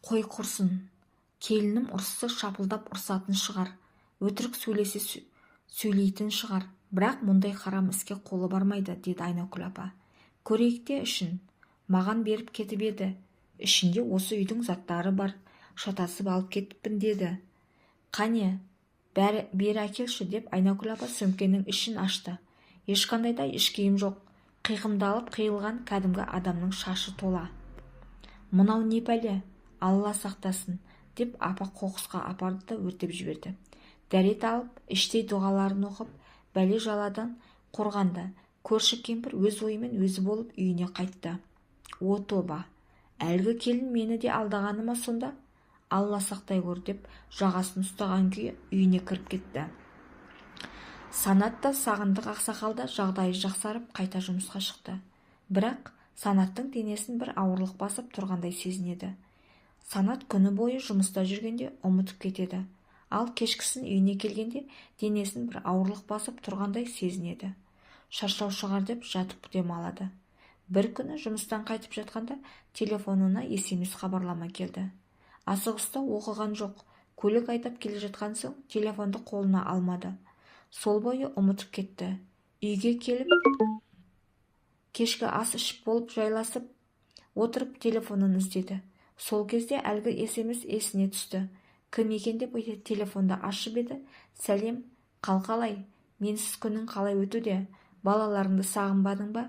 Қой құрсын, келінім ұрысса шапылдап ұрсатын шығар, өтірік сөйлесе сөйлейтін шығар, бірақ мұндай харам іске қолы бармайды, деді Айнакүл апа. Көрейік те үшін, маған беріп кетіп еді, ішінде осы үйдің заттары бар, шатасып алып кетіппін деді. Қане, бері әкелші, деп Айнакүл апа сөмкенің ішін ашты. Ешқандай да ішкиім жоқ, қиқымдалып қиылған кәдімгі адамның шашы тола. Мынау не пәле, Алла сақтасын, деп апа қоқысқа апарды да өртеп жіберді. Дәрет алып, іштей дұғаларын оқып, бәле жаладан қорғанды. Көрші кемпір өз ойымен өзі болып үйіне қайтты. О тоба, әлгі келін мені де алдағаны ма сонда? Алла сақтай көр, деп жағасын ұстаған күйі үйіне кіріп кетті. Санат та Сағындық ақсақал да жағдайы жақсарып қайта жұмысқа шықты. Бірақ Санаттың денесін бір ауырлық басып тұрғандай сезінеді. Санат күні бойы жұмыста жүргенде ұмытып кетеді. Ал кешкісін үйіне келгенде денесін бір ауырлық басып тұрғандай сезінеді. Шаршау шығар деп жатып демалады. Бір күні жұмыстан қайтып жатқанда телефонына SMS хабарлама келді. Асығыста оқыған жоқ. Көлік айдап келе жатқан соң телефонды қолына алмады. Сол бойы ұмытып кетті. Үйге келіп, кешкі ас ішіп болып жайласып отырып телефонын іздеді. Сол кезде әлгі SMS есіне түсті. Кім екен деп телефонды ашып еді. Сәлем, қалай, менсіз күнің қалай өтуде? Балаларыңды сағынбадың ба?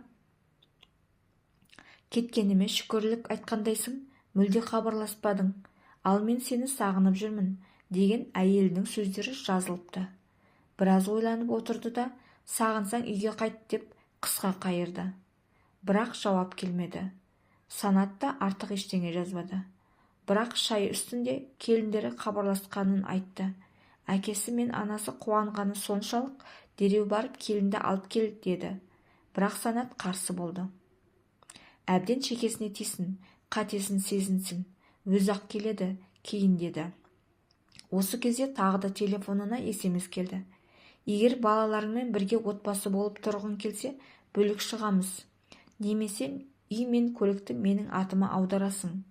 Кеткеніме шүкірлік айтқандайсың, мүлде хабарласпадың. Ал мен сені сағынып жүрмін, деген әйелінің сөздері жазылыпты. Біраз ойланып отырды да, сағынсаң үйге қайт, деп қысқа қайырды. Бірақ жауап келмеді. Санат та артық ештеңе жазбады. Бірақ шай үстінде келіндері хабарласқанын айтты. Әкесі мен анасы қуанғаны соншалық дереу барып келінді алып кел, деді. Бірақ Санат қарсы болды. Әбден шекесіне тисін, қатесін сезінсін, өзі-ақ келеді, кейін, деді. Осы кезде тағы да телефонына SMS келді. Егер балаларыңмен бірге отбасы болып тұрғың келсе, бөлек шығамыз. Немесе үй мен көлікті менің атыма аударасың.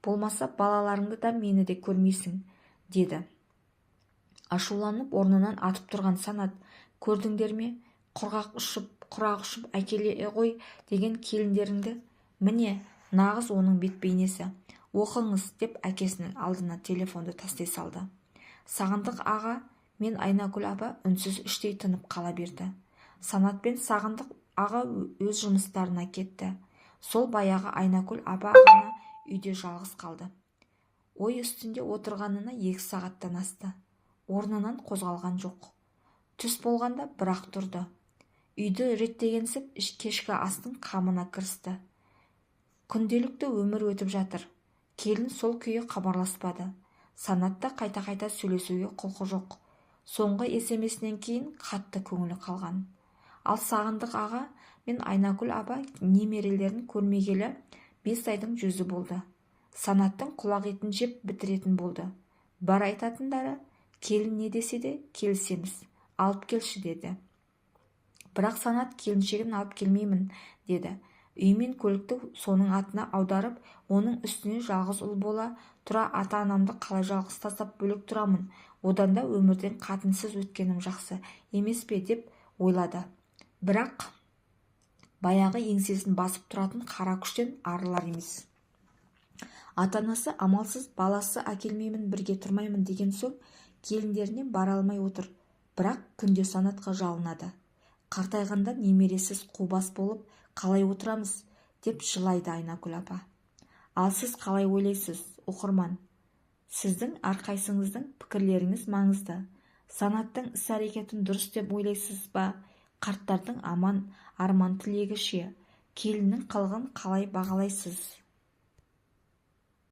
Болмаса балаларыңды да мені де көрмейсің, деді. Ашуланып орнынан атып тұрған Санат, көрдіңдер ме, құрақ ұшып әкеле ғой деген келіндеріңді? Міне, нағыз оның бет бейнесі. Оқыңыз, деп әкесінің алдына телефонды тастай салды. Сағындық аға мен Айнакүл апа үнсіз іштей тынып қала берді. Санат пен Сағындық аға өз жұмыстарына кетті. Сол баяғы Айнакүл апа ғана үйде жалғыз қалды. Ой үстінде отырғанына 2 сағаттан асты. Орнынан қозғалған жоқ. Түс болғанда бірақ тұрды. Үйді реттегенсіп кешкі астың қамына кірісті. Күнделікті өмір өтіп жатыр. Келін сол күйі хабарласпады. Санатта қайта-қайта сөйлесуге құлқы жоқ. Соңғы SMS-нен кейін қатты көңілі қалған. Ал Сағындық аға мен Айнакүл апа немерелерін көрмегелі 5 айдың жүзі болды. Санаттың құлақ етін жеп бітіретін болды. Бар айтатындары, келін не десе де келісеміз, алып келші, деді. Бірақ Санат келіншегін алып келмеймін, деді. Үй мен көлікті соның атына аударып, оның үстіне жалғыз ұл бола тұра ата-анамды қалай жалғыз тастап бөлек тұрамын, одан да өмірден қатынсыз өткенім жақсы емес пе, деп ойлады. Бірақ баяғы еңсесін басып тұратын қара күштен арылар емес. Ата-анасы амалсыз баласы әкелмеймін, бірге тұрмаймын деген соң келіндеріне бара алмай отыр. Бірақ күнде Санатқа жалынады. Қартайғанда немересіз қубас болып қалай отырамыз, деп жылайды Айнакүл апа. Ал сіз қалай ойлайсыз, оқырман? Сіздің әрқайсыңыздың пікірлеріңіз маңызды. Санаттың іс-әрекетін дұрыс деп ойлайсыз ба? Қарттардың арман тілегі ше? Келіннің қылығын қалай бағалайсыз?